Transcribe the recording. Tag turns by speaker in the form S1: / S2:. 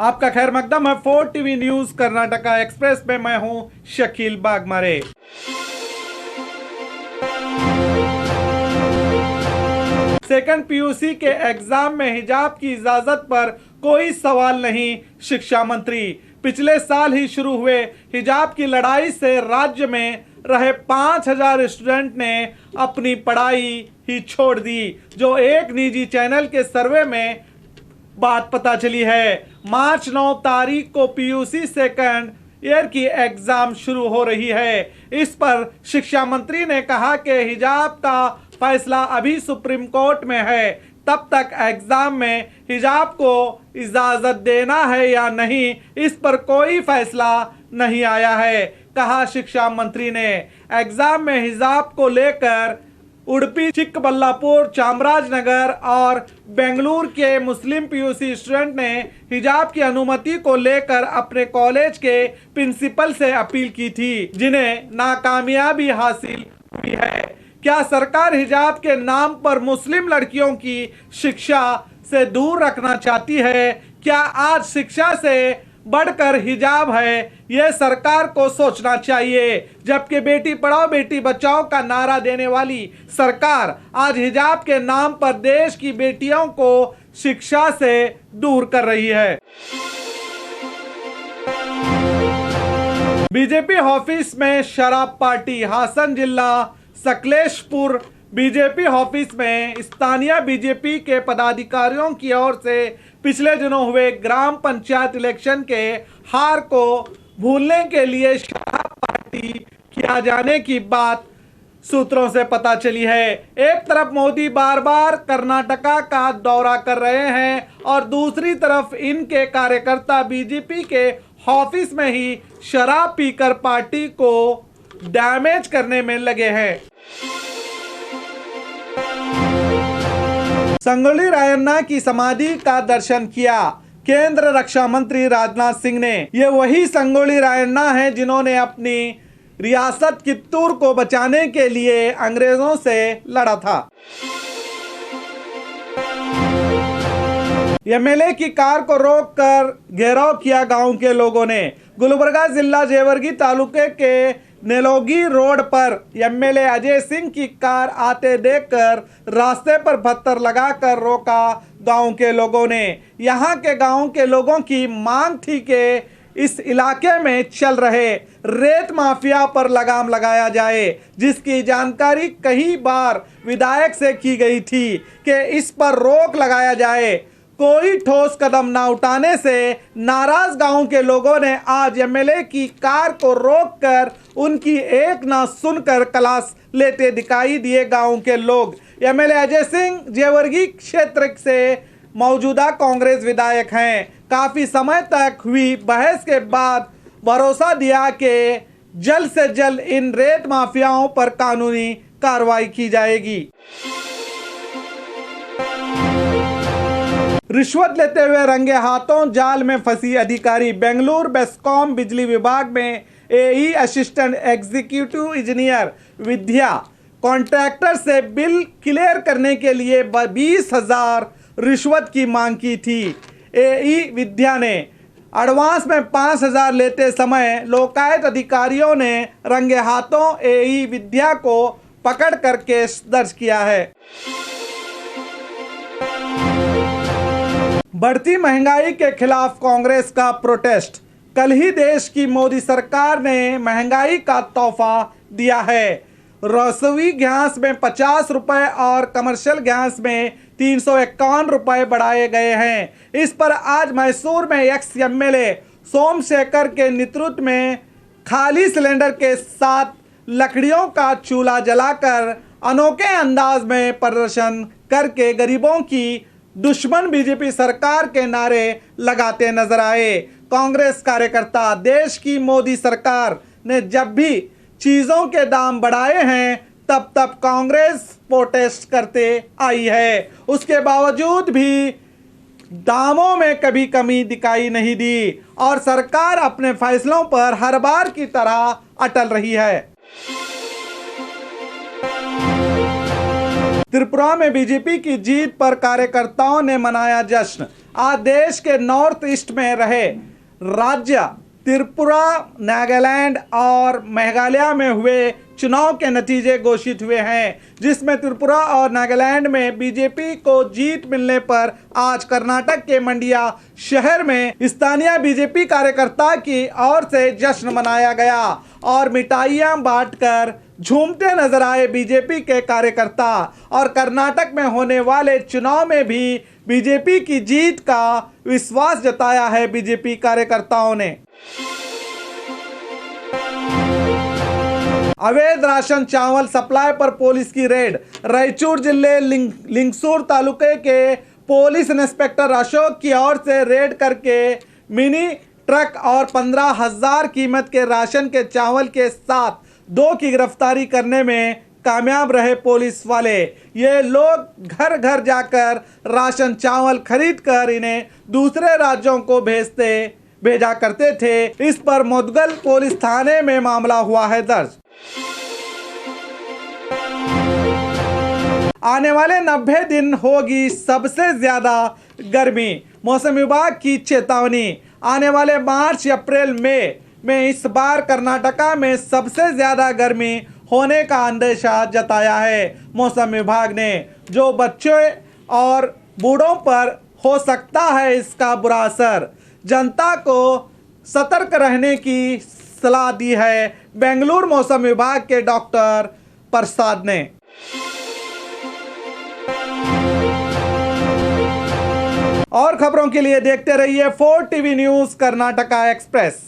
S1: आपका खैर मकदम है 4 टीवी न्यूज कर्नाटका एक्सप्रेस में। मैं हूं शकील बागमारे। सेकंड पीयूसी के एग्जाम में हिजाब की इजाजत पर कोई सवाल नहीं, शिक्षा मंत्री। पिछले साल ही शुरू हुए हिजाब की लड़ाई से राज्य में रहे 5000 स्टूडेंट ने अपनी पढ़ाई ही छोड़ दी, जो एक निजी चैनल के सर्वे में बात पता चली है। मार्च 9 तारीख को पीयूसी सेकंड ईयर की एग्जाम शुरू हो रही है। इस पर शिक्षा मंत्री ने कहा कि हिजाब का फैसला अभी सुप्रीम कोर्ट में है, तब तक एग्जाम में हिजाब को इजाजत देना है या नहीं, इस पर कोई फैसला नहीं आया है, कहा शिक्षा मंत्री ने। एग्जाम में हिजाब को लेकर उडुपी, चिक्कबल्लापुर, चामराजनगर और बेंगलुरु के मुस्लिम पीयूसी स्टूडेंट ने हिजाब की अनुमति को लेकर अपने कॉलेज के प्रिंसिपल से अपील की थी, जिन्हें नाकामयाबी हासिल हुई है। क्या सरकार हिजाब के नाम पर मुस्लिम लड़कियों की शिक्षा से दूर रखना चाहती है? क्या आज शिक्षा से बढ़कर हिजाब है? यह सरकार को सोचना चाहिए। जबकि बेटी पढ़ाओ बेटी बचाओ का नारा देने वाली सरकार आज हिजाब के नाम पर देश की बेटियों को शिक्षा से दूर कर रही है। बीजेपी ऑफिस में शराब पार्टी। हासन जिला सकलेशपुर बीजेपी ऑफिस में स्थानीय बीजेपी के पदाधिकारियों की ओर से पिछले दिनों हुए ग्राम पंचायत इलेक्शन के हार को भूलने के लिए शराब पार्टी किया जाने की बात सूत्रों से पता चली है। एक तरफ मोदी बार बार कर्नाटका का दौरा कर रहे हैं और दूसरी तरफ इनके कार्यकर्ता बीजेपी के ऑफिस में ही शराब पीकर पार्टी को डैमेज करने में लगे हैं। संगोली रायन्ना की समाधि का दर्शन किया केंद्र रक्षा मंत्री राजनाथ सिंह ने। ये वही संगोली रायन्ना है जिन्होंने अपनी रियासत कित्तूर को बचाने के लिए अंग्रेजों से लड़ा था। एमएलए की कार को रोककर घेराव किया गांव के लोगों ने। गुलबर्गा जिला जेवर्गी तालुके के नेलोगी रोड पर एमएलए अजय सिंह की कार आते देखकर रास्ते पर पत्थर लगाकर रोका गांव के लोगों ने। यहां के गांव के लोगों की मांग थी कि इस इलाके में चल रहे रेत माफिया पर लगाम लगाया जाए, जिसकी जानकारी कई बार विधायक से की गई थी कि इस पर रोक लगाया जाए। कोई ठोस कदम न उठाने से नाराज गांव के लोगों ने आज एमएलए की कार को रोककर उनकी एक ना सुनकर क्लास लेते दिखाई दिए गांव के लोग। एमएलए अजय सिंह जेवर्गी क्षेत्र से मौजूदा कांग्रेस विधायक हैं। काफी समय तक हुई बहस के बाद भरोसा दिया कि जल्द से जल्द इन रेत माफियाओं पर कानूनी कार्रवाई की जाएगी। रिश्वत लेते हुए रंगे हाथों जाल में फंसी अधिकारी। बेंगलुरु बेस्कॉम बिजली विभाग में एई असिस्टेंट एग्जीक्यूटिव इंजीनियर विद्या कॉन्ट्रैक्टर से बिल क्लियर करने के लिए 20,000 रिश्वत की मांग की थी। एई विद्या ने एडवांस में 5,000 लेते समय लोकायुक्त अधिकारियों ने रंगे हाथों एई विद्या को पकड़ कर केस दर्ज किया है। बढ़ती महंगाई के खिलाफ कांग्रेस का प्रोटेस्ट। कल ही देश की मोदी सरकार ने महंगाई का तोहफा दिया है। रसोई गैस में 50 रुपए और कमर्शियल गैस में 351 रुपए बढ़ाए गए हैं। इस पर आज मैसूर में एक्स एमएलए सोमशेखर के नेतृत्व में खाली सिलेंडर के साथ लकड़ियों का चूल्हा जलाकर अनोखे अंदाज में प्रदर्शन करके गरीबों की दुश्मन बीजेपी सरकार के नारे लगाते नजर आए। कांग्रेस कार्यकर्ता देश की मोदी सरकार ने जब भी चीजों के दाम बढ़ाए हैं तब तब कांग्रेस प्रोटेस्ट करते आई है। उसके बावजूद भी दामों में कभी कमी दिखाई नहीं दी और सरकार अपने फैसलों पर हर बार की तरह अटल रही है। त्रिपुरा में बीजेपी की जीत पर कार्यकर्ताओं ने मनाया जश्न। आज देश के नॉर्थ ईस्ट में रहे राज्य त्रिपुरा, नागालैंड और मेघालय में हुए चुनाव के नतीजे घोषित हुए हैं, जिसमें त्रिपुरा और नागालैंड में बीजेपी को जीत मिलने पर आज कर्नाटक के मंडिया शहर में स्थानीय बीजेपी कार्यकर्ता की ओर से जश्न मनाया गया और मिठाइयां बांटकर झूमते नजर आए बीजेपी के कार्यकर्ता। और कर्नाटक में होने वाले चुनाव में भी बीजेपी की जीत का विश्वास जताया है बीजेपी कार्यकर्ताओं ने। अवैध राशन चावल सप्लाई पर पुलिस की रेड। रायचूर जिले लिंगसूर तालुके के पुलिस इंस्पेक्टर अशोक की ओर से रेड करके मिनी ट्रक और 15,000 कीमत के राशन के चावल के साथ 2 की गिरफ्तारी करने में कामयाब रहे पुलिस वाले। ये लोग घर घर जाकर राशन चावल खरीद कर इन्हें दूसरे राज्यों को भेजा करते थे। इस पर मुदगल पुलिस थाने में मामला हुआ है दर्ज। आने वाले 90 दिन होगी सबसे ज्यादा गर्मी, मौसम विभाग की चेतावनी। आने वाले मार्च, अप्रैल, मई में इस बार कर्नाटका में सबसे ज्यादा गर्मी होने का अंदेशा जताया है मौसम विभाग ने, जो बच्चों और बूढ़ों पर हो सकता है इसका बुरा असर। जनता को सतर्क रहने की सलाह दी है बेंगलुरु मौसम विभाग के डॉक्टर प्रसाद ने। और खबरों के लिए देखते रहिए 4 टीवी न्यूज़ कर्नाटका एक्सप्रेस।